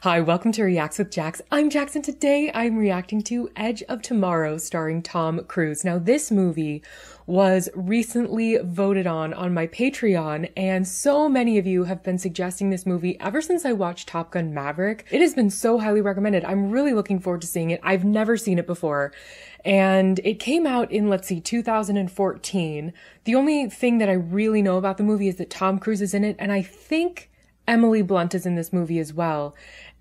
Hi, welcome to Reacts with Jax. I'm Jax, and today I'm reacting to Edge of Tomorrow starring Tom Cruise. Now, this movie was recently voted on my Patreon, and so many of you have been suggesting this movie ever since I watched Top Gun Maverick. It has been so highly recommended. I'm really looking forward to seeing it. I've never seen it before. And it came out in, 2014. The only thing that I really know about the movie is that Tom Cruise is in it, and I think Emily Blunt is in this movie as well.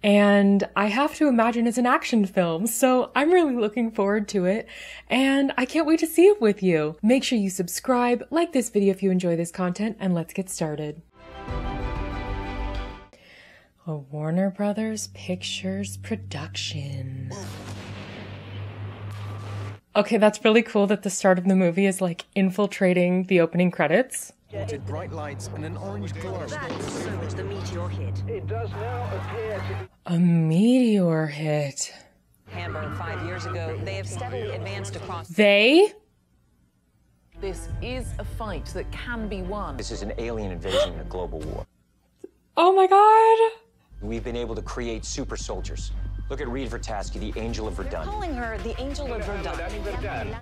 And I have to imagine it's an action film, so I'm really looking forward to it, and I can't wait to see it with you. Make sure you subscribe, like this video if you enjoy this content, and let's get started. A Warner Brothers Pictures production. Okay, that's really cool that the start of the movie is like infiltrating the opening credits. Bright lights and an orange glow. That's so much the meteor hit. It does now appear to be A meteor hit. Hamburg 5 years ago, they have steadily advanced across. They? This is a fight that can be won. This is an alien invasion and a global war. Oh my god. We've been able to create super soldiers. Look at Reed Vertasky, the Angel of Verdun. Calling her the Angel of Verdun.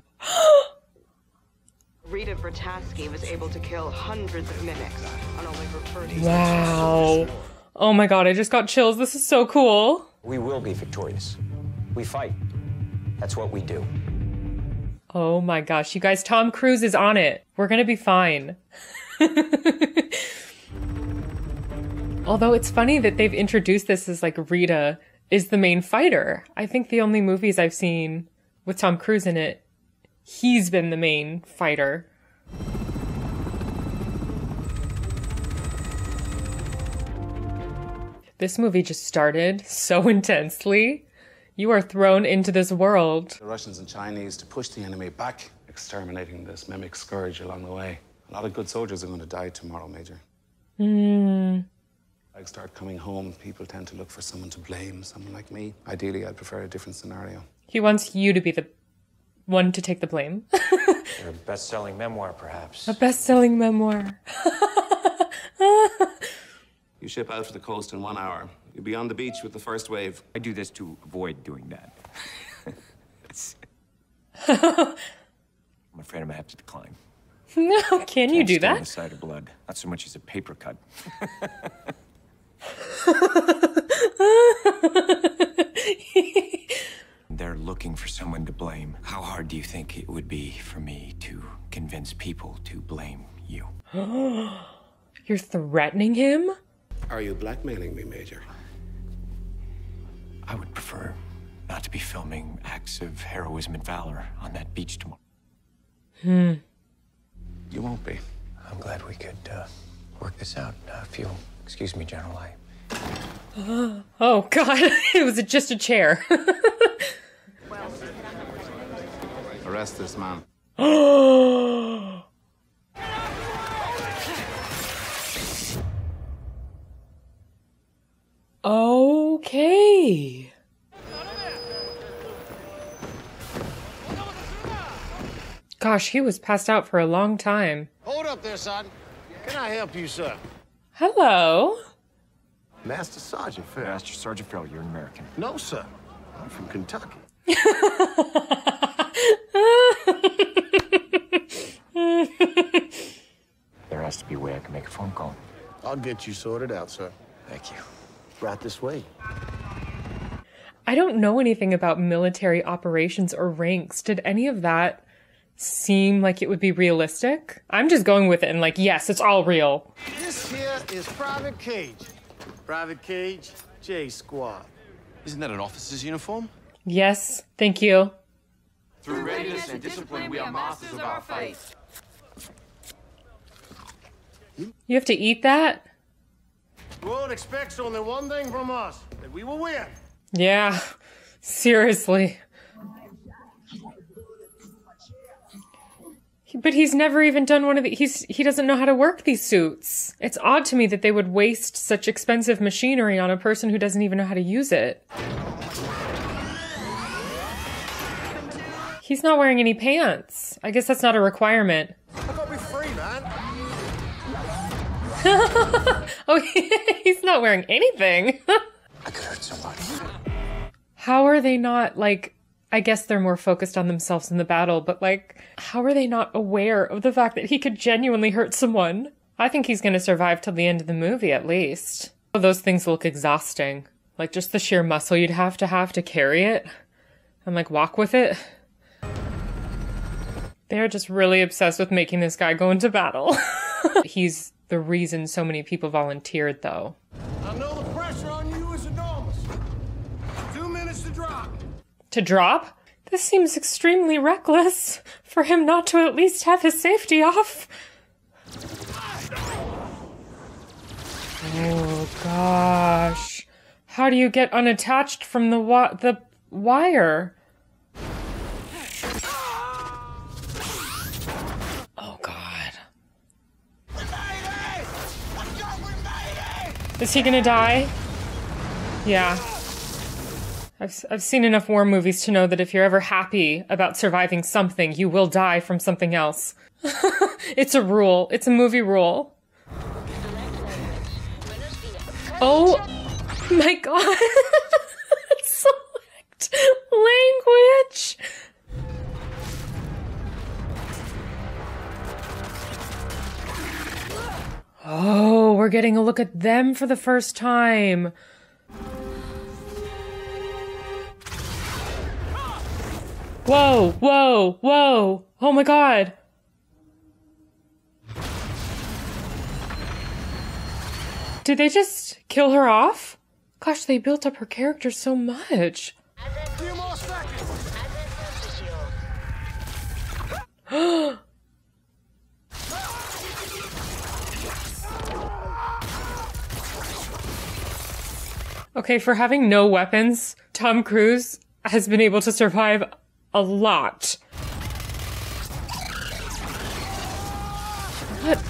Rita Vertasky was able to kill hundreds of mimics on only her first. Wow. Oh my god, I just got chills. This is so cool. We will be victorious. We fight. That's what we do. Oh my gosh, you guys, Tom Cruise is on it. We're gonna be fine. Although it's funny that they've introduced this as like Rita is the main fighter. I think the only movies I've seen with Tom Cruise in it, he's been the main fighter. This movie just started so intensely. You are thrown into this world. The Russians and Chinese to push the enemy back, exterminating this mimic scourge along the way. A lot of good soldiers are going to die tomorrow, Major. I start coming home, people tend to look for someone to blame, someone like me. Ideally, I'd prefer a different scenario. He wants you to be the one to take the blame. Your best-selling memoir, perhaps. A best-selling memoir. You ship out to the coast in 1 hour. You'll be on the beach with the first wave. I do this to avoid doing that. I'm afraid I'm gonna have to decline. No, can you do Can't stand that? the sight of blood, not so much as a paper cut. They're looking for someone to blame. How hard do you think it would be for me to convince people to blame you? You're threatening him? Are you blackmailing me, Major? I would prefer not to be filming acts of heroism and valor on that beach tomorrow. You won't be. I'm glad we could work this out. If you'll excuse me, General, Oh god, it was just a chair. Arrest this man. Okay. Gosh, he was passed out for a long time. Hold up there, son. Can I help you, sir? Hello. Master Sergeant Farrell. Master Sergeant Farrell, you're an American. No, sir. I'm from Kentucky. There has to be a way I can make a phone call. I'll get you sorted out, sir. Thank you. Right this way. I don't know anything about military operations or ranks. Did any of that seem like it would be realistic? I'm just going with it and like, yes, it's all real. This here is Private Cage. Private Cage, J Squad. Isn't that an officer's uniform? Yes, thank you. Through readiness and discipline, we are masters of our fate. You have to eat that? The world expects only one thing from us, that we will win. Yeah, seriously. But he's never even done one of the, he doesn't know how to work these suits. It's odd to me that they would waste such expensive machinery on a person who doesn't even know how to use it. He's not wearing any pants. I guess that's not a requirement. I gotta be free, man. Oh, he's not wearing anything. I could hurt somebody. How are they not, like, I guess they're more focused on themselves in the battle, but, like, how are they not aware of the fact that he could genuinely hurt someone? I think he's going to survive till the end of the movie, at least. Those things look exhausting. Like, just the sheer muscle you'd have to carry it and, like, walk with it. They're just really obsessed with making this guy go into battle. He's the reason so many people volunteered, though. I know the pressure on you is enormous. 2 minutes to drop. To drop? This seems extremely reckless for him not to at least have his safety off. Oh, gosh. How do you get unattached from the wire? Oh, God. Is he gonna die? Yeah. I've seen enough war movies to know that if you're ever happy about surviving something, you will die from something else. It's a rule. It's a movie rule. Oh my God. Select language. Oh, we're getting a look at them for the first time. Whoa, whoa, whoa. Oh my God. Did they just kill her off? Gosh, they built up her character so much. Few more seconds. Okay, for having no weapons, Tom Cruise has been able to survive a lot.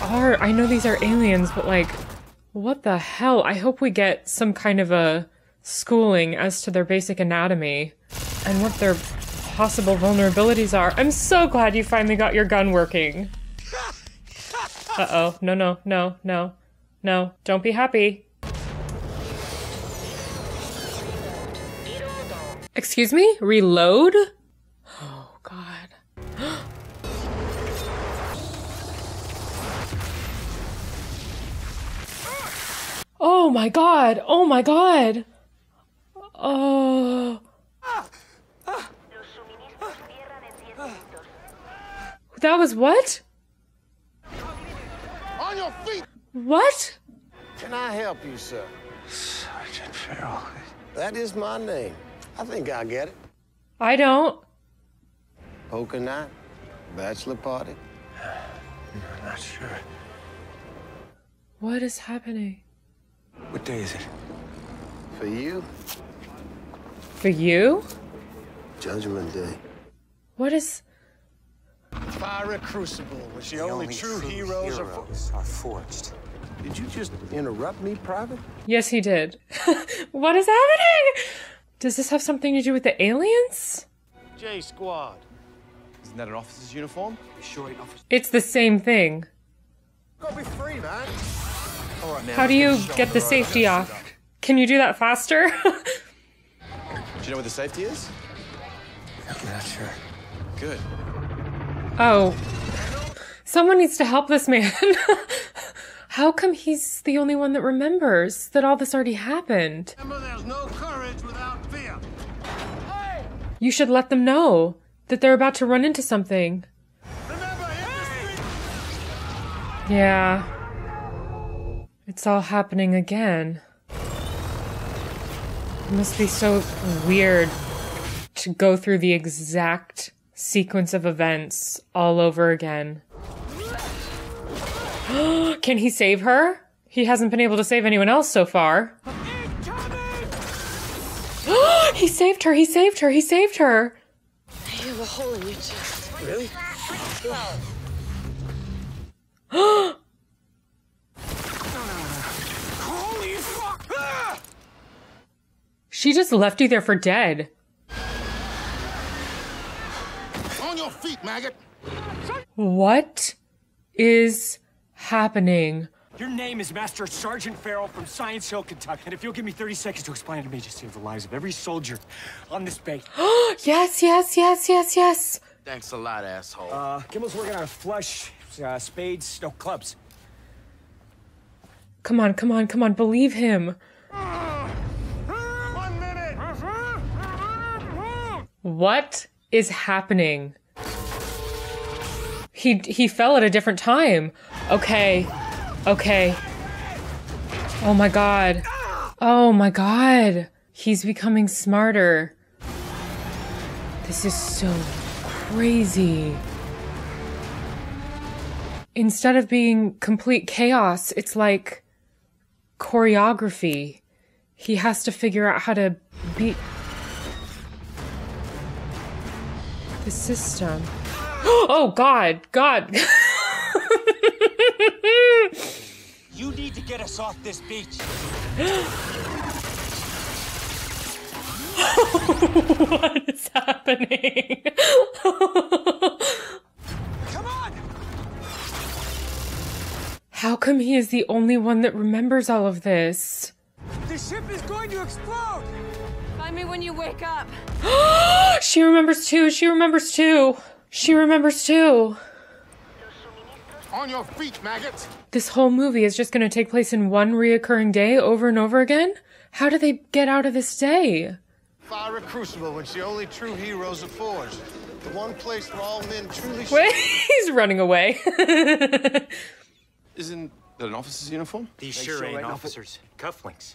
I know these are aliens, but like, what the hell? I hope we get some kind of a schooling as to their basic anatomy and what their possible vulnerabilities are. I'm so glad you finally got your gun working. Uh-oh. No, no, no, no. No, don't be happy. Excuse me? Reload? Oh, God. Oh, my God. Oh, my God. Oh. That was what? On your feet. What? Can I help you, sir? Sergeant Farrell. That is my name. I think I'll get it. I don't. Poker night? Bachelor party? I'm not sure. What is happening? What day is it? For you, For you? Judgment Day. What is... Pirate Crucible, which the only true heroes are forged. Did you just interrupt me, Private? Yes, he did. What is happening? Does this have something to do with the aliens? J Squad. Isn't that an officer's uniform? You sure ain't officer? It's the same thing. Gotta be free, man. All right, man. How do you get the safety off? Can you do that faster? Do you know where the safety is? I'm not sure. Good. Oh. Someone needs to help this man. How come he's the only one that remembers that all this already happened? Remember, there's no courage without fear. Hey! You should let them know that they're about to run into something. Remember, Yeah. It's all happening again. It must be so weird to go through the exact sequence of events all over again. Can he save her? He hasn't been able to save anyone else so far. He saved her! He saved her! He saved her! You have a hole in your chest. Really? Holy fuck! She just left you there for dead. On your feet, maggot! What is happening? Your name is Master Sergeant Farrell from Science Hill, Kentucky. And if you'll give me 30 seconds to explain it to me, just save the lives of every soldier on this base. Yes, yes, yes, yes, yes. Thanks a lot, asshole. Kimmel's working on a flush, spades, no clubs. Come on, come on, come on. Believe him. 1 minute. What is happening? He fell at a different time. Okay. Okay. Oh my god. Oh my god. He's becoming smarter. This is so crazy. Instead of being complete chaos, it's like choreography. He has to figure out how to beat the system. Oh God, God. You need to get us off this beach. What is happening? Come on! How come he is the only one that remembers all of this? The ship is going to explode! Find me when you wake up. She remembers too. She remembers too. She remembers too. On your feet, maggots. This whole movie is just going to take place in one reoccurring day over and over again? How do they get out of this day? Fire a crucible, which the only true heroes are forged. The one place where all men truly... Wait, he's running away. Isn't that an officer's uniform? These sure ain't officers. Cufflinks.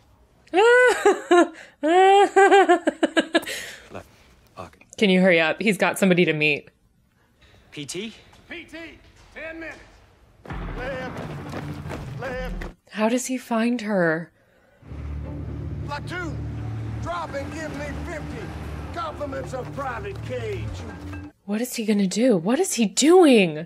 Can you hurry up? He's got somebody to meet. PT? PT, 10 minutes. Left. Left. How does he find her? Platoon, drop and give me 50. Compliments of Private Cage. What is he gonna do? What is he doing?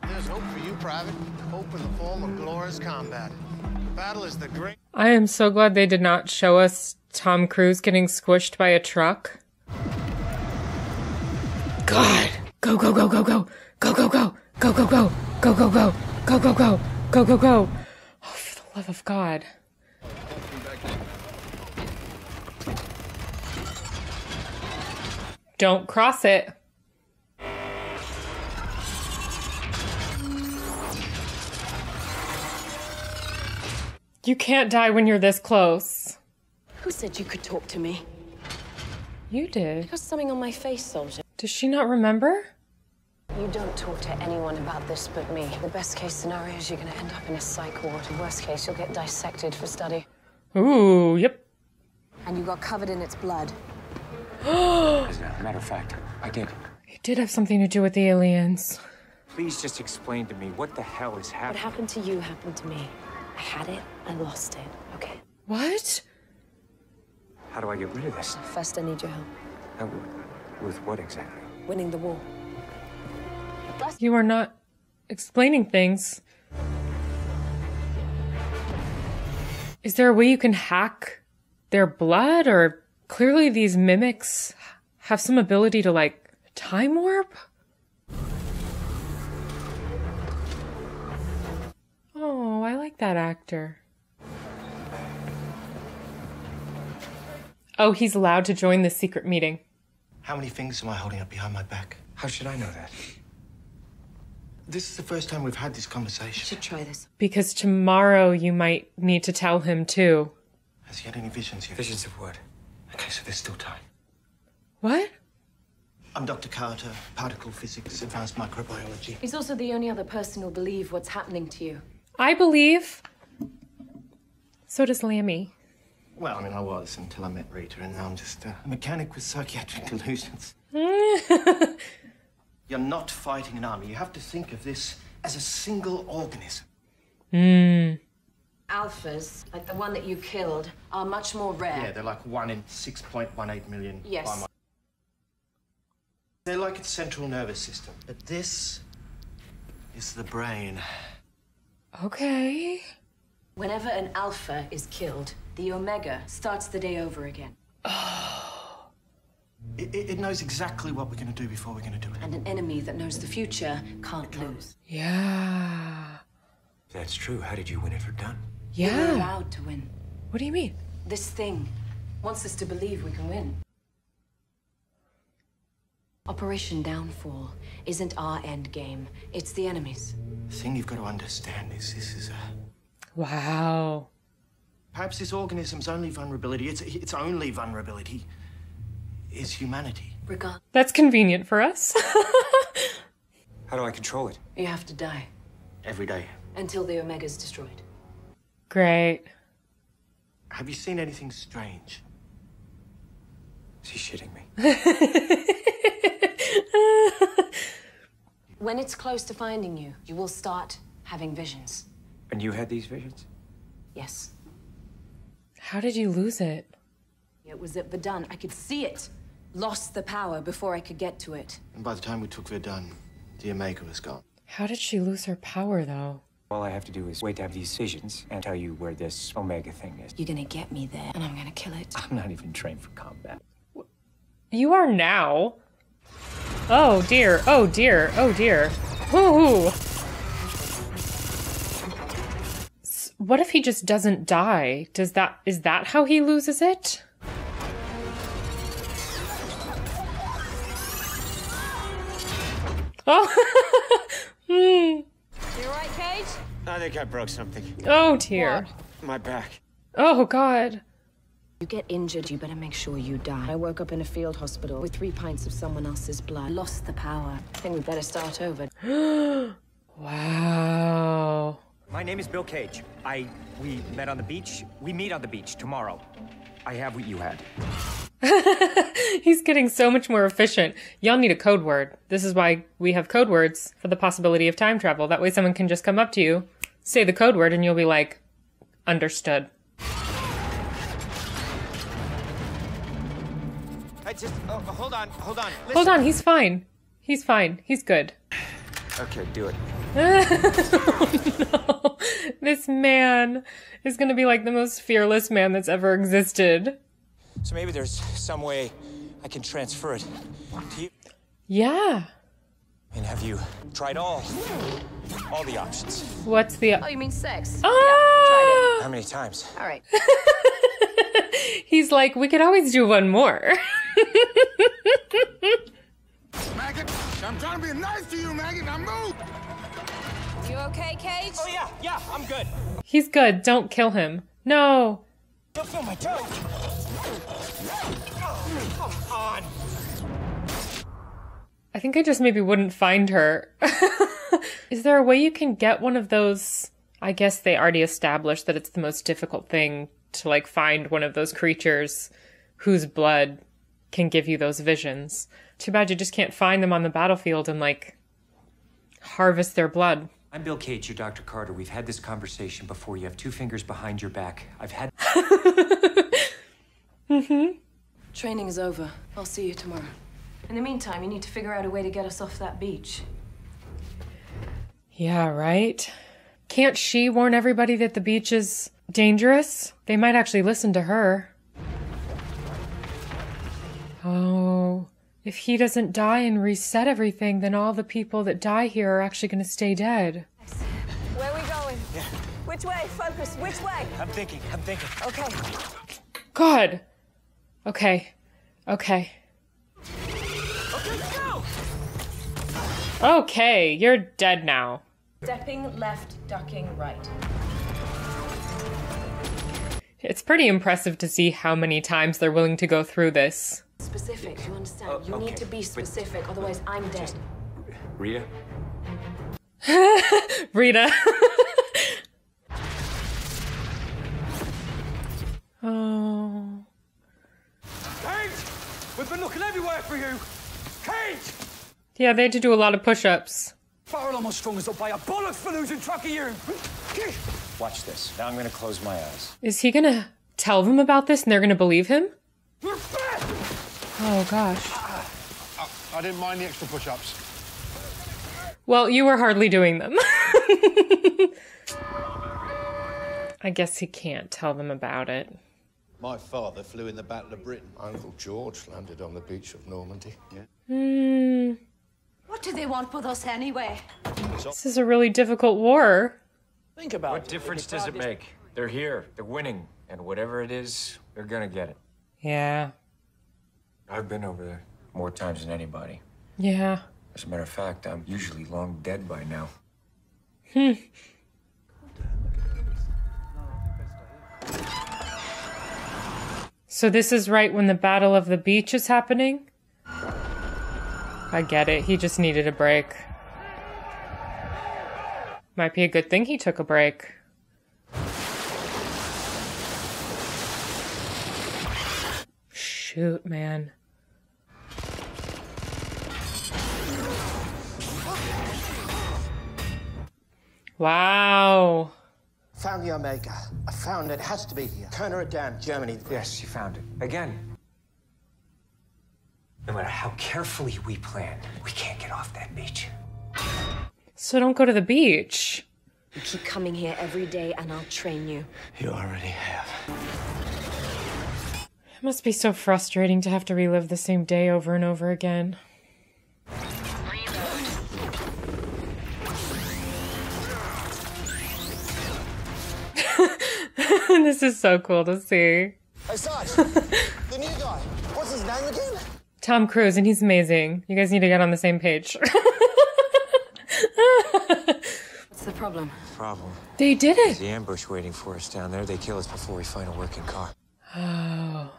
There's hope for you, Private. Hope in the form of glorious combat. Battle is the great... I am so glad they did not show us Tom Cruise getting squished by a truck. God! Go, go, go, go, go! Go, go, go! Go, go, go! Go, go, go! Go, go, go! Go, go, go! Oh, for the love of God. Don't cross it. You can't die when you're this close. Who said you could talk to me? You did. There's something on my face, soldier. Does she not remember? You don't talk to anyone about this but me. The best case scenario is you're going to end up in a psych ward. The worst case, you'll get dissected for study. Ooh, yep. And you got covered in its blood. As a matter of fact, I did. It did have something to do with the aliens. Please just explain to me what the hell is What happening. happened to you happened to me. I had it, I lost it, okay? What? How do I get rid of this? First, I need your help. With what exactly? Winning the war. You are not explaining things. Is there a way you can hack their blood? Or clearly these mimics have some ability to, like, time warp? Oh, I like that actor. Oh, he's allowed to join the secret meeting. How many fingers am I holding up behind my back? How should I know that? This is the first time we've had this conversation. You should try this. Because tomorrow you might need to tell him too. Has he had any visions yet? Visions of what? Okay, so there's still time. What? I'm Dr. Carter, particle physics, advanced microbiology. He's also the only other person who'll believe what's happening to you. I believe. So does Lammy. Well, I mean, I was until I met Rita, and now I'm just a mechanic with psychiatric delusions. You're not fighting an army. You have to think of this as a single organism. Alphas, like the one that you killed, are much more rare. Yeah, they're like 1 in 6.18 million. Yes. They're like its central nervous system. But this is the brain. Okay. Whenever an alpha is killed, the omega starts the day over again. It knows exactly what we're going to do before we're going to do it. And an enemy that knows the future can't lose. Yeah. If that's true, how did you win it for Dunn? Yeah. We're allowed to win. What do you mean? This thing wants us to believe we can win. Operation Downfall isn't our end game. It's the enemy's. The thing you've got to understand is this is a... Wow. Perhaps this organism's only vulnerability, its only vulnerability, is humanity. That's convenient for us. How do I control it? You have to die. Every day. Until the Omega's destroyed. Great. Have you seen anything strange? Is he shitting me? When it's close to finding you, you will start having visions. And you had these visions? Yes. How did you lose it? It was at Verdun. I could see it. Lost the power before I could get to it. And by the time we took Verdun, the Omega was gone. How did she lose her power, though? All I have to do is wait to have these visions and tell you where this Omega thing is. You're gonna get me there, and I'm gonna kill it. I'm not even trained for combat. You are now. Oh dear, oh dear, oh dear. Whoo! What if he just doesn't die? Is that how he loses it? Oh! You alright, Cage? I think I broke something. Oh dear. What? My back. Oh god. You get injured, you better make sure you die. I woke up in a field hospital with 3 pints of someone else's blood. Lost the power. I think we better start over. Wow. My name is Bill Cage. We met on the beach. We meet on the beach tomorrow. I have what you had. He's getting so much more efficient. Y'all need a code word. This is why we have code words for the possibility of time travel. That way someone can just come up to you, say the code word, and you'll be like, understood. Hold on. Listen. Hold on, he's fine. He's fine. He's good. Okay, do it. Oh, no. This man is gonna be like the most fearless man that's ever existed. So maybe there's some way I can transfer it to you. Yeah. And have you tried all the options? What's the... Oh, you mean sex? Ah! Yeah, tried it. How many times? All right. He's like, we could always do one more. Maggot, I'm trying to be nice to you, Maggot. Now move! You okay, Cage? Oh, yeah, I'm good. He's good. Don't kill him. No. Don't feel my toe. Come on. I think I just maybe wouldn't find her. Is there a way you can get one of those? I guess they already established that it's the most difficult thing to like find one of those creatures whose blood can give you those visions. Too bad you just can't find them on the battlefield and like harvest their blood. I'm Bill Cage, you're Dr. Carter. We've had this conversation before. You have 2 fingers behind your back. I've had... Training is over. I'll see you tomorrow. In the meantime, you need to figure out a way to get us off that beach. Yeah, right? Can't she warn everybody that the beach is dangerous? They might actually listen to her. Oh, if he doesn't die and reset everything, then all the people that die here are actually going to stay dead. Where are we going? Yeah. Which way? Focus. Which way? I'm thinking. Okay. God. Okay. Okay. Go! Okay, you're dead now. Stepping left, ducking right. It's pretty impressive to see how many times they're willing to go through this. Specific, you understand? You need to be specific, otherwise I'm dead. Rita? Rita. Oh. Cage! We've been looking everywhere for you! Cage! Yeah, they had to do a lot of push-ups. Farrell almost strung us up by a bullet for losing track of you! Watch this. Now I'm gonna close my eyes. Is he gonna tell them about this and they're gonna believe him? We're back! Oh, gosh. I didn't mind the extra push-ups. Well, you were hardly doing them. I guess he can't tell them about it. My father flew in the Battle of Britain. Uncle George landed on the beach of Normandy. What do they want with us anyway? This is a really difficult war. Think about What difference does it make? They're here. They're winning. And whatever it is, they're gonna get it. Yeah. I've been over there more times than anybody. Yeah. As a matter of fact, I'm usually long dead by now. So this is right when the Battle of the Beach is happening? I get it. He just needed a break. Might be a good thing he took a break. Shoot, man. Wow. Found the Omega. I found it. It has to be here. Kerner Dam, Germany. Yes, you found it. Again. No matter how carefully we plan, we can't get off that beach. So don't go to the beach. You keep coming here every day and I'll train you. You already have. It must be so frustrating to have to relive the same day over and over again. This is so cool to see. Hey, Sarge, the new guy. What's his name again? Tom Cruise, and he's amazing. You guys need to get on the same page. What's the problem? Problem. They did There's it. the ambush waiting for us down there. They kill us before we find a working car. Oh.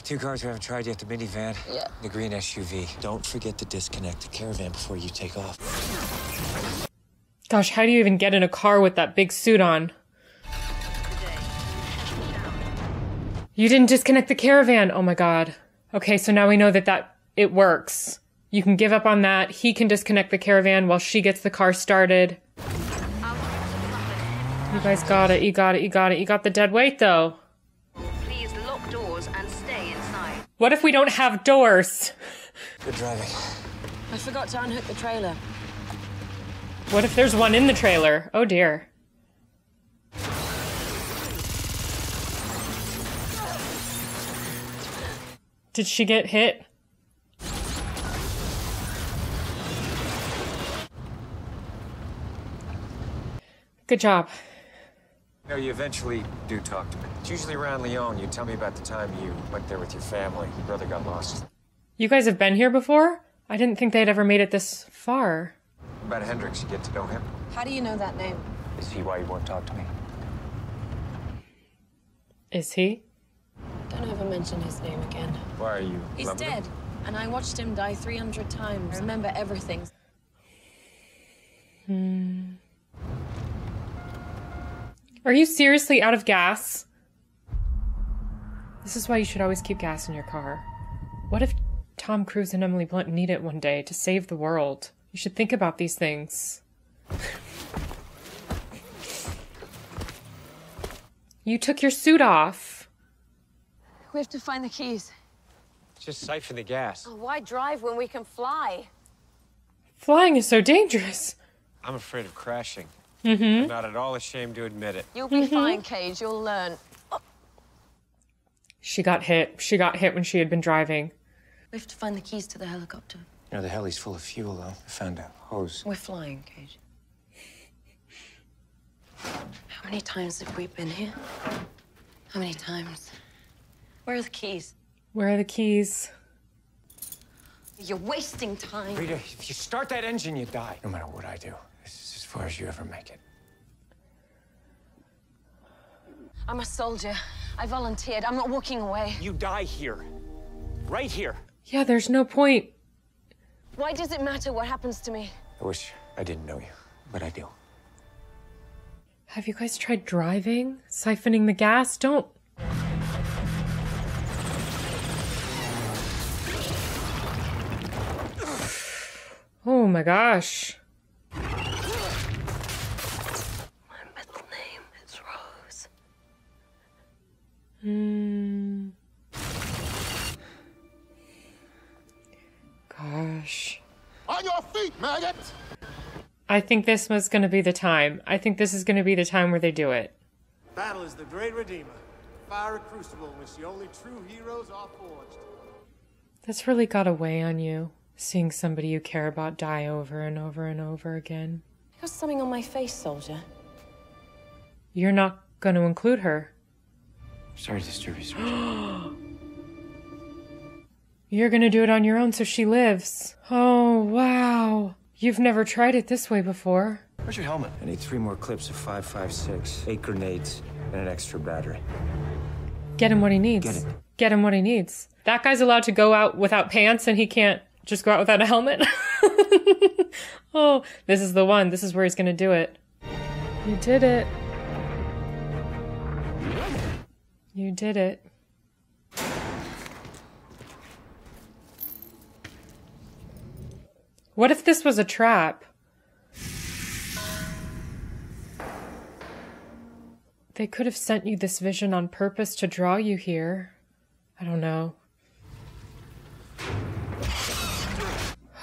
Two cars we haven't tried yet, the minivan, the green SUV. Don't forget to disconnect the caravan before you take off. Gosh, how do you even get in a car with that big suit on? You didn't disconnect the caravan. Oh my God. Okay, so now we know that it works. You can give up on that. He can disconnect the caravan while she gets the car started. You guys got it. You got it. You got it. You got the dead weight though. Please lock doors and stay inside. What if we don't have doors? Good driving. I forgot to unhook the trailer. What if there's one in the trailer? Oh dear. Did she get hit? Good job. No, you eventually do talk to me. It's usually around Lyon. You tell me about the time you went there with your family. Your brother got lost. You guys have been here before? I didn't think they'd ever made it this far. About Hendrix, you get to know him. How do you know that name? Is he why you won't talk to me? Is he? Don't ever mention his name again. Why are you? He's dead, and I watched him die 300 times. I remember everything. Are you seriously out of gas? This is why you should always keep gas in your car. What if Tom Cruise and Emily Blunt need it one day to save the world? You should think about these things. You took your suit off. We have to find the keys. Just siphon the gas. Oh, why drive when we can fly? Flying is so dangerous. I'm afraid of crashing. Mm-hmm. I'm not at all ashamed to admit it. You'll be fine, Cage. You'll learn. Oh. She got hit. She got hit when she had been driving. We have to find the keys to the helicopter. You know, the heli's full of fuel, though. I found a hose. We're flying, Cage. How many times have we been here? How many times? Where are the keys? Where are the keys? You're wasting time. Rita, if you start that engine, you die. No matter what I do. This is as far as you ever make it. I'm a soldier. I volunteered. I'm not walking away. You die here. Right here. Yeah, there's no point. Why does it matter what happens to me? I wish I didn't know you, but I do. Have you guys tried driving? Siphoning the gas? Don't. Oh my gosh. My middle name is Rose. Gosh. On your feet, maggot! I think this was going to be the time. I think this is going to be the time where they do it. Battle is the great redeemer. fire a crucible in which the only true heroes are forged. That's really got a weigh on you, seeing somebody you care about die over and over and over again. I got something on my face, soldier. You're not going to include her. Sorry to disturb you, soldier. You're going to do it on your own so she lives. Oh, wow. You've never tried it this way before. Where's your helmet? I need 3 more clips of 5.56, 8 grenades, and an extra battery. Get him what he needs. Get it. Get him what he needs. That guy's allowed to go out without pants and he can't just go out without a helmet? Oh, this is the one. This is where he's going to do it. You did it. You did it. What if this was a trap? They could have sent you this vision on purpose to draw you here. I don't know.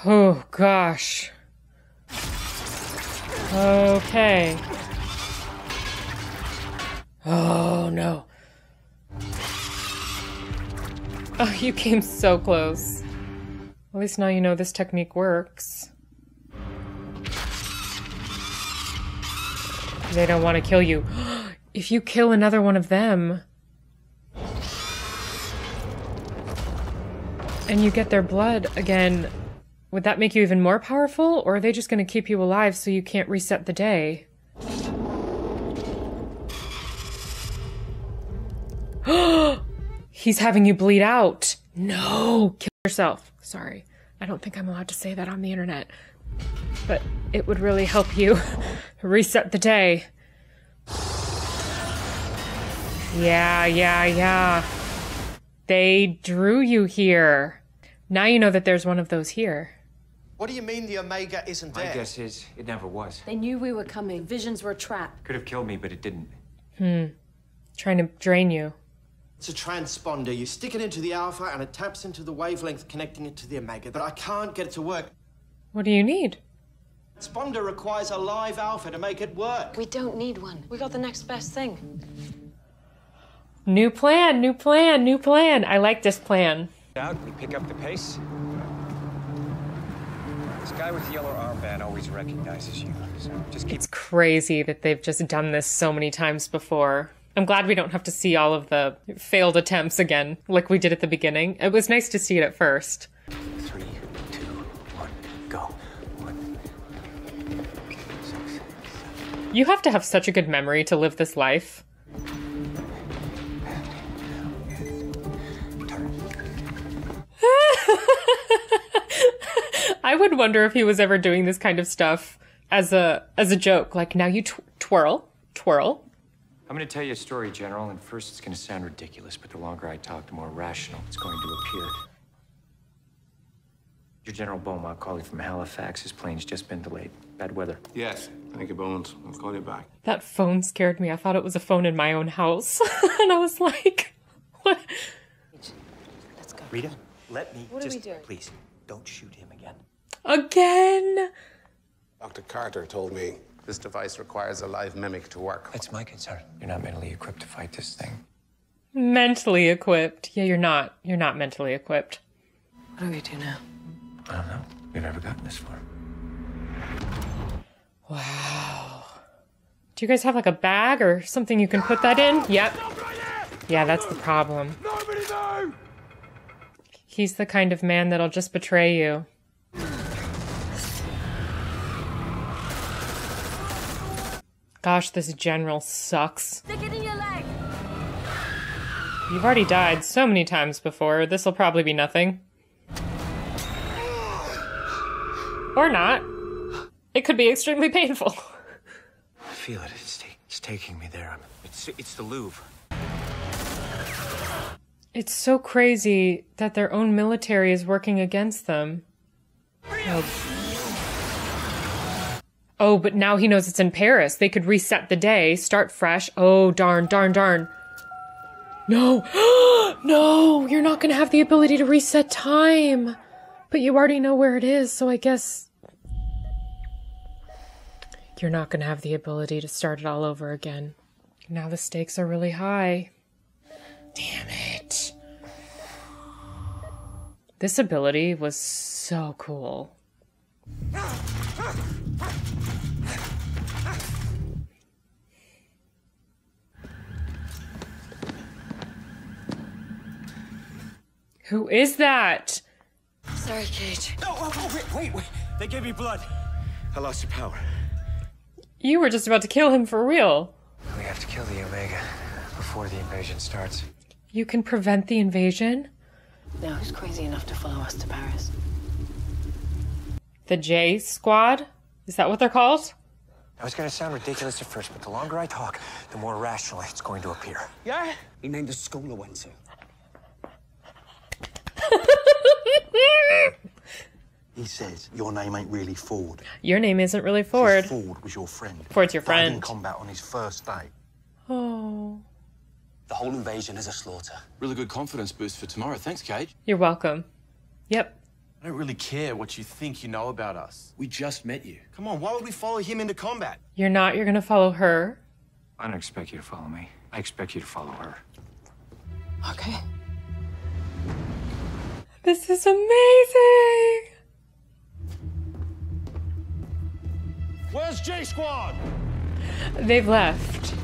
Oh, gosh. Okay. Oh, no. Oh, you came so close. At least now you know this technique works. They don't want to kill you. If you kill another one of them and you get their blood again, would that make you even more powerful? Or are they just going to keep you alive so you can't reset the day? He's having you bleed out. No, kill yourself. Sorry, I don't think I'm allowed to say that on the internet, but it would really help you reset the day. Yeah. They drew you here. Now you know that there's one of those here. What do you mean the Omega isn't there? My guess is it never was. They knew we were coming. Visions were a trap. Could have killed me, but it didn't. Trying to drain you. It's a transponder. You stick it into the Alpha and it taps into the wavelength connecting it to the Omega, but I can't get it to work. What do you need? Transponder requires a live Alpha to make it work. We don't need one. We got the next best thing. New plan, new plan, new plan. I like this plan. Out, we pick up the pace. This guy with the yellow armband always recognizes you, so just keep... It's crazy that they've just done this so many times before. I'm glad we don't have to see all of the failed attempts again, like we did at the beginning. It was nice to see it at first. 3, 2, 1, go. 1, 6, 7. You have to have such a good memory to live this life. I would wonder if he was ever doing this kind of stuff as a joke. Like, now you twirl. I'm going to tell you a story, General, and first it's going to sound ridiculous, but the longer I talk, the more rational it's going to appear. Your General Beaumont calling from Halifax. His plane's just been delayed. Bad weather. Yes, thank you, Bones. I'll call you back. That phone scared me. I thought it was a phone in my own house. And I was like, what? Let's go. Rita, let me What are we doing? Please, don't shoot him again. Again? Dr. Carter told me this device requires a live mimic to work. That's my concern. You're not mentally equipped to fight this thing. Mentally equipped. Yeah, you're not. You're not mentally equipped. What do we do now? I don't know. We've never gotten this far. Wow. Do you guys have like a bag or something you can put that in? Yep. Yeah, that's the problem. He's the kind of man that'll just betray you. Gosh, this general sucks. Stick it in your leg. You've already died so many times before. This'll probably be nothing. Or not. It could be extremely painful. I feel it. It's taking me there. It's the Louvre. It's so crazy that their own military is working against them. Oh, but now he knows it's in Paris. They could reset the day, start fresh. Oh, darn. No. No, you're not gonna have the ability to reset time. But you already know where it is, so I guess you're not gonna have the ability to start it all over again. Now the stakes are really high. Damn it. This ability was so cool. Who is that? Sorry, Cage. No, wait. They gave me blood. I lost your power. You were just about to kill him for real. We have to kill the Omega before the invasion starts. You can prevent the invasion? Now who's crazy enough to follow us to Paris? The J Squad? Is that what they're called? Now, it's going to sound ridiculous at first, but the longer I talk, the more rational it's going to appear. Yeah? He named the school I went to. He says your name ain't really Ford. Your name isn't really Ford. Ford was your friend. Ford's your Died in friend. combat on his first day. Oh. The whole invasion is a slaughter. Really good confidence boost for tomorrow. Thanks, Cage. You're welcome. Yep. I don't really care what you think you know about us. We just met you. Come on, why would we follow him into combat? You're not. You're gonna follow her. I don't expect you to follow me. I expect you to follow her. Okay. This is amazing. Where's J Squad? They've left.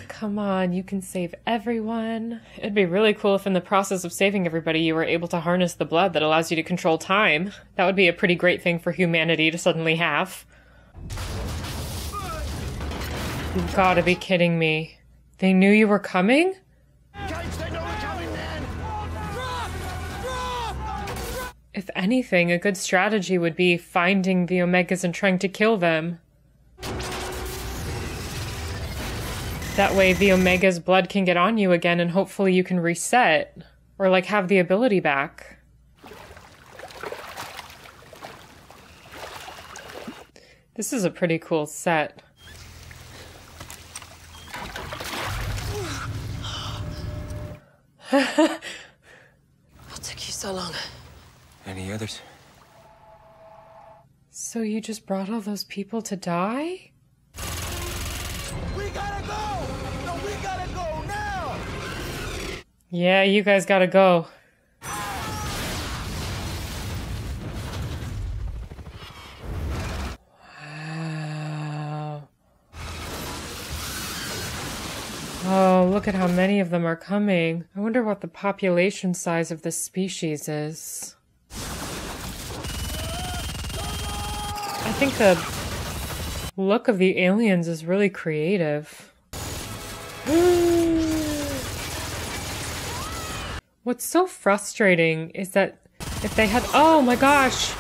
Come on, you can save everyone. It'd be really cool if in the process of saving everybody you were able to harness the blood that allows you to control time. That would be a pretty great thing for humanity to suddenly have. You've gotta be kidding me. They knew you were coming? If anything, a good strategy would be finding the Omegas and trying to kill them. That way the Omega's blood can get on you again and hopefully you can reset. Or like have the ability back. This is a pretty cool set. What took you so long? Any others? So you just brought all those people to die? We gotta go! No, we gotta go now! Yeah, you guys gotta go. Wow. Oh, look at how many of them are coming. I wonder what the population size of this species is. I think the look of the aliens is really creative. What's so frustrating is that if they had— oh my gosh!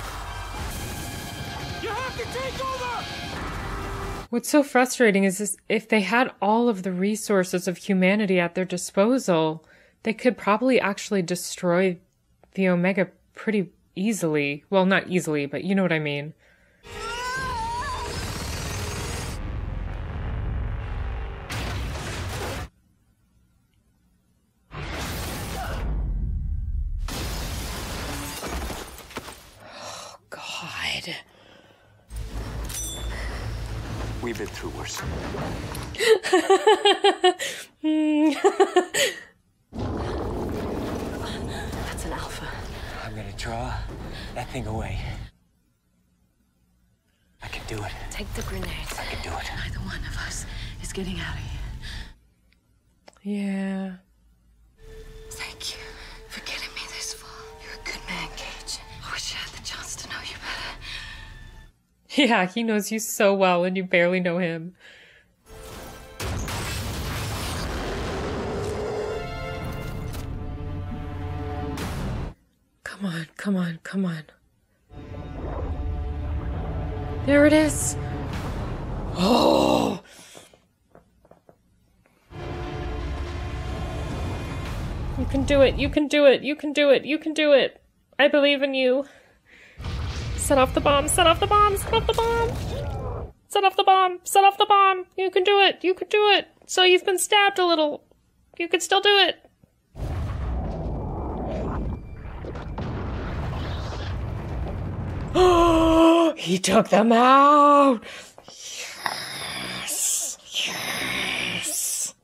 You have to take over! What's so frustrating is this, if they had all of the resources of humanity at their disposal, they could probably actually destroy the Omega pretty easily. Well, not easily, but you know what I mean. We've been through worse. That's an alpha. I'm gonna draw that thing away. I can do it. Take the grenades. I can do it. Neither one of us is getting out of here. Yeah. Thank you for getting me this far. You're a good man, Cage. I wish I had the chance to know you better. Yeah, he knows you so well and you barely know him. Come on, come on, come on. There it is. Oh! You can do it, you can do it, you can do it, you can do it. I believe in you. Set off the bomb, set off the bomb, set off the bomb! Set off the bomb, set off the bomb! You can do it, you can do it! So you've been stabbed a little. You can still do it! Oh, he took them out! Yes! Yes!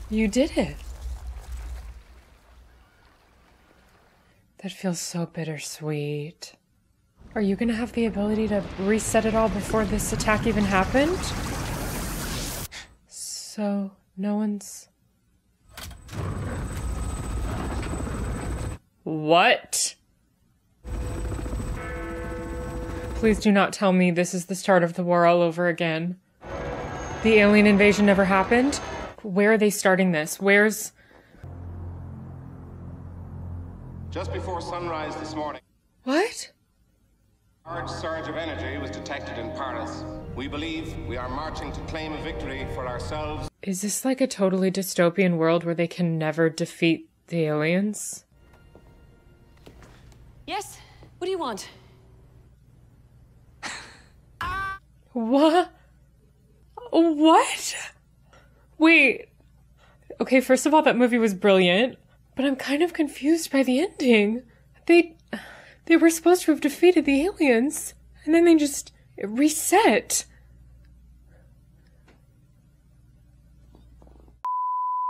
You did it. That feels so bittersweet. Are you gonna have the ability to reset it all before this attack even happened? So, no one's... What? Please do not tell me this is the start of the war all over again. The alien invasion never happened? Where are they starting this? Where's... Just before sunrise this morning, What? a large surge of energy was detected in Paris. We believe we are marching to claim a victory for ourselves. Is this like a totally dystopian world where they can never defeat the aliens? Yes? What do you want? What? What? Wait. Okay, first of all, that movie was brilliant, but I'm kind of confused by the ending. They were supposed to have defeated the aliens, and then they just reset.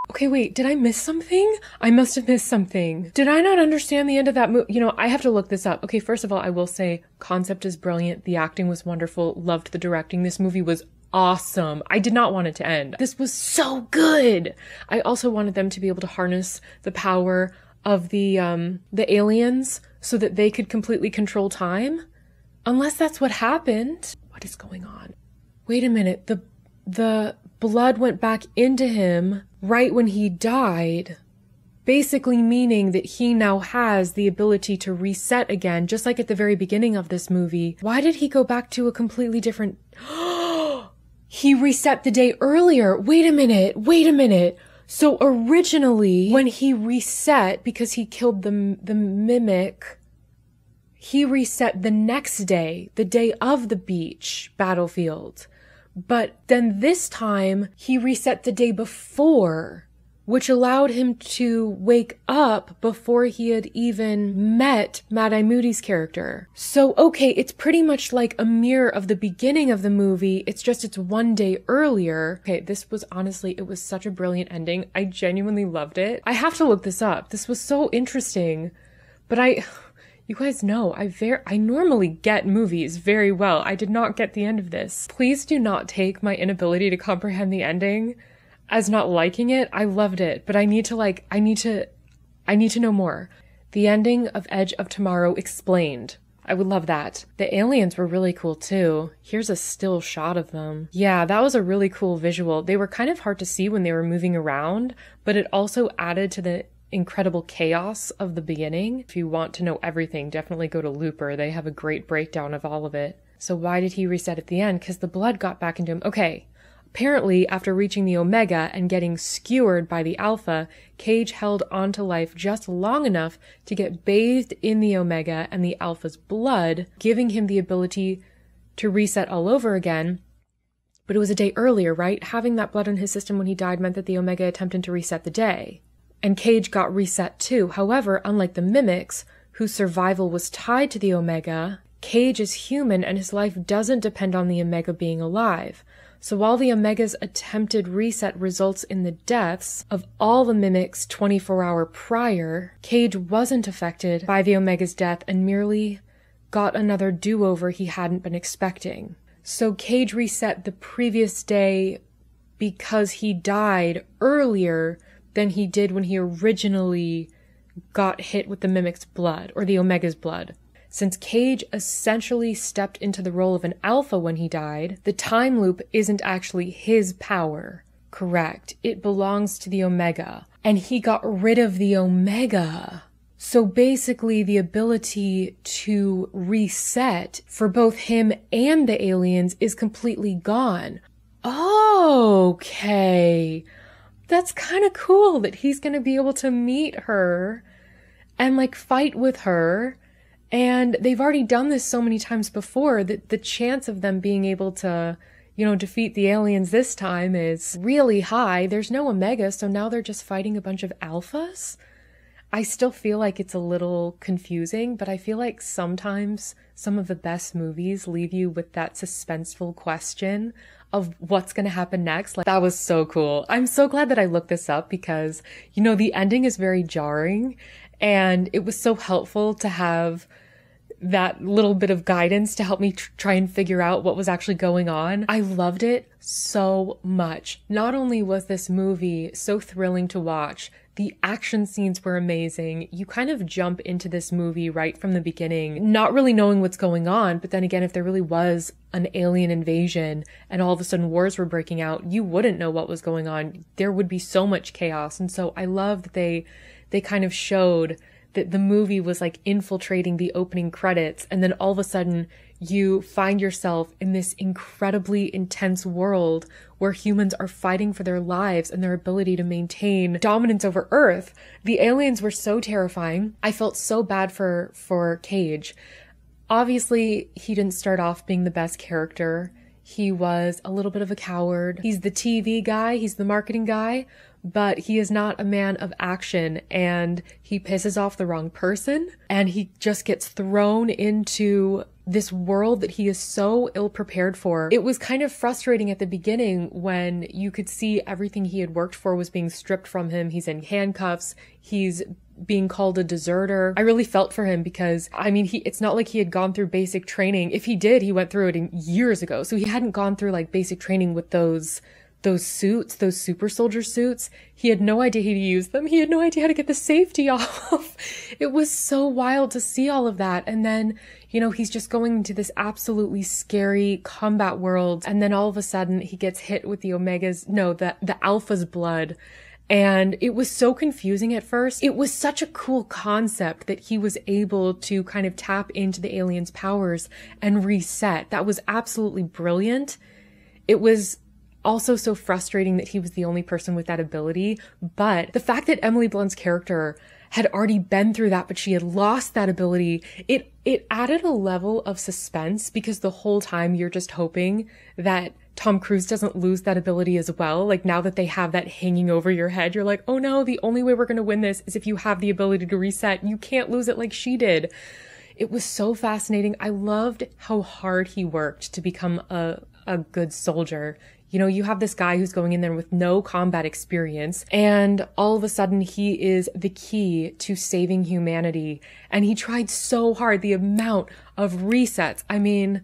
Okay, wait, did I miss something? I must have missed something. Did I not understand the end of that movie? You know, I have to look this up. Okay, first of all, I will say, concept is brilliant. The acting was wonderful. Loved the directing. This movie was awesome. I did not want it to end. This was so good. I also wanted them to be able to harness the power of the aliens so that they could completely control time. Unless that's what happened. What is going on? Wait a minute. The blood went back into him right when he died. Basically meaning that he now has the ability to reset again, just like at the very beginning of this movie. Why did he go back to a completely different... He reset the day earlier. Wait a minute. So originally, when he reset, because he killed the mimic, he reset the next day, the day of the beach battlefield. But then this time, he reset the day before, which allowed him to wake up before he had even met Mad-Eye Moody's character. So, okay, it's pretty much like a mirror of the beginning of the movie. It's one day earlier. Okay, this was honestly, it was such a brilliant ending. I genuinely loved it. I have to look this up. This was so interesting. But you guys know, I normally get movies very well. I did not get the end of this. Please do not take my inability to comprehend the ending as not liking it. I loved it, but I need to know more. The ending of Edge of Tomorrow explained. I would love that. The aliens were really cool too. Here's a still shot of them. Yeah, that was a really cool visual. They were kind of hard to see when they were moving around, but it also added to the incredible chaos of the beginning. If you want to know everything, definitely go to Looper. They have a great breakdown of all of it. So why did he reset at the end? Because the blood got back into him. Okay. Apparently, after reaching the Omega and getting skewered by the Alpha, Cage held on to life just long enough to get bathed in the Omega and the Alpha's blood, giving him the ability to reset all over again. But it was a day earlier, right? Having that blood in his system when he died meant that the Omega attempted to reset the day. And Cage got reset too. However, unlike the Mimics, whose survival was tied to the Omega, Cage is human and his life doesn't depend on the Omega being alive. So while the Omega's attempted reset results in the deaths of all the Mimics 24-hour prior, Cage wasn't affected by the Omega's death and merely got another do-over he hadn't been expecting. So Cage reset the previous day because he died earlier than he did when he originally got hit with the Mimic's blood, or the Omega's blood. Since Cage essentially stepped into the role of an Alpha when he died, the time loop isn't actually his power. Correct. It belongs to the Omega. And he got rid of the Omega. So basically the ability to reset for both him and the aliens is completely gone. Okay. That's kind of cool that he's going to be able to meet her and like fight with her. And they've already done this so many times before that the chance of them being able to, defeat the aliens this time is really high. There's no Omega, so now they're just fighting a bunch of Alphas? I still feel like it's a little confusing, but I feel like sometimes some of the best movies leave you with that suspenseful question of what's going to happen next. Like, that was so cool. I'm so glad that I looked this up because, you know, the ending is very jarring, and it was so helpful to have that little bit of guidance to help me try and figure out what was actually going on. I loved it so much. Not only was this movie so thrilling to watch, the action scenes were amazing. You kind of jump into this movie right from the beginning, not really knowing what's going on. But then again, if there really was an alien invasion and all of a sudden wars were breaking out, you wouldn't know what was going on. There would be so much chaos. And so I love that they kind of showed that the movie was like infiltrating the opening credits, and then all of a sudden you find yourself in this incredibly intense world where humans are fighting for their lives and their ability to maintain dominance over Earth. The aliens were so terrifying. I felt so bad for Cage. Obviously, he didn't start off being the best character. He was a little bit of a coward. He's the TV guy, he's the marketing guy, but he is not a man of action, and he pisses off the wrong person, and he just gets thrown into this world that he is so ill prepared for. It was kind of frustrating at the beginning when you could see everything he had worked for was being stripped from him. He's in handcuffs. He's being called a deserter. I really felt for him because, I mean, it's not like he had gone through basic training. If he did, he went through it years ago. So he hadn't gone through like basic training with those suits, those super soldier suits. He had no idea how to use them. He had no idea how to get the safety off. It was so wild to see all of that. And then, you know, he's just going into this absolutely scary combat world. And then all of a sudden he gets hit with the the Alpha's blood. And it was so confusing at first. It was such a cool concept that he was able to kind of tap into the aliens' powers and reset. That was absolutely brilliant. It was also so frustrating that he was the only person with that ability. But the fact that Emily Blunt's character had already been through that, but she had lost that ability, it added a level of suspense, because the whole time you're just hoping that Tom Cruise doesn't lose that ability as well. Like, now that they have that hanging over your head, you're like, oh no, the only way we're going to win this is if you have the ability to reset. You can't lose it like she did. It was so fascinating. I loved how hard he worked to become a good soldier. You know, you have this guy who's going in there with no combat experience, and all of a sudden he is the key to saving humanity. And he tried so hard. The amount of resets, I mean,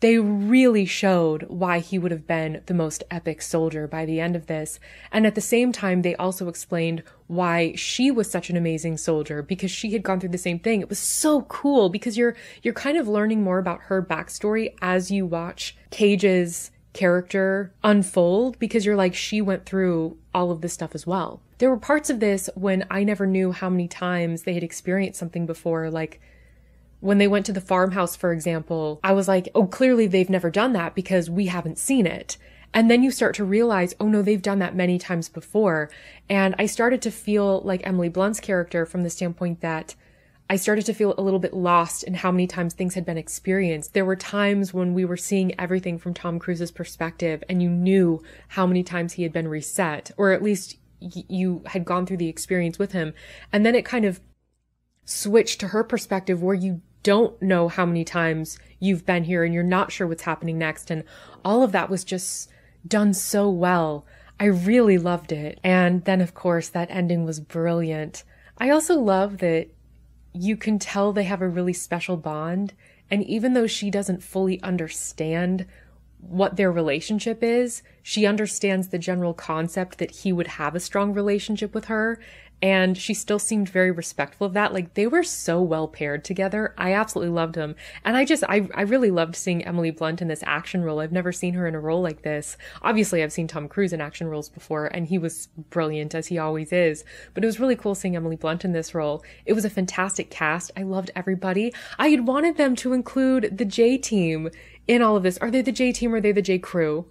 they really showed why he would have been the most epic soldier by the end of this. And at the same time, they also explained why she was such an amazing soldier, because she had gone through the same thing. It was so cool because you're kind of learning more about her backstory as you watch Cage's character unfold, because you're like, she went through all of this stuff as well. There were parts of this when I never knew how many times they had experienced something before. Like when they went to the farmhouse, for example, I was like, oh, clearly they've never done that because we haven't seen it. And then you start to realize, oh no, they've done that many times before. And I started to feel like Emily Blunt's character from the standpoint that I started to feel a little bit lost in how many times things had been experienced. There were times when we were seeing everything from Tom Cruise's perspective, and you knew how many times he had been reset, or at least you had gone through the experience with him. And then it kind of switched to her perspective, where you don't know how many times you've been here and you're not sure what's happening next. And all of that was just done so well. I really loved it. And then, of course, that ending was brilliant. I also love that you can tell they have a really special bond. And even though she doesn't fully understand what their relationship is, she understands the general concept that he would have a strong relationship with her. And she still seemed very respectful of that. Like, they were so well paired together. I absolutely loved them. And I really loved seeing Emily Blunt in this action role. I've never seen her in a role like this. Obviously, I've seen Tom Cruise in action roles before, and he was brilliant, as he always is. But it was really cool seeing Emily Blunt in this role. It was a fantastic cast. I loved everybody. I had wanted them to include the J-Team in all of this. Are they the J-Team or are they the J-Crew?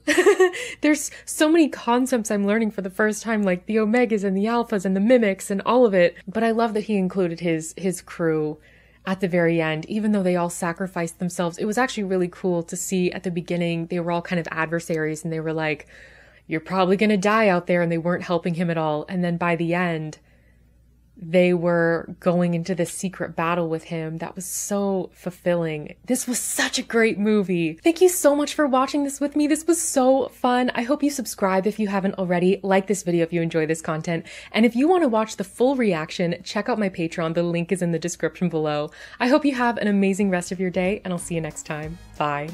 There's so many concepts I'm learning for the first time, like the Omegas and the Alphas and the Mimics and all of it. But I love that he included his crew at the very end, even though they all sacrificed themselves. It was actually really cool to see at the beginning, they were all kind of adversaries and they were like, you're probably going to die out there, and they weren't helping him at all. And then by the end, they were going into this secret battle with him. That was so fulfilling. This was such a great movie. Thank you so much for watching this with me. This was so fun. I hope you subscribe if you haven't already, like this video if you enjoy this content, and if you want to watch the full reaction, check out my Patreon. The link is in the description below. I hope you have an amazing rest of your day, and I'll see you next time. Bye.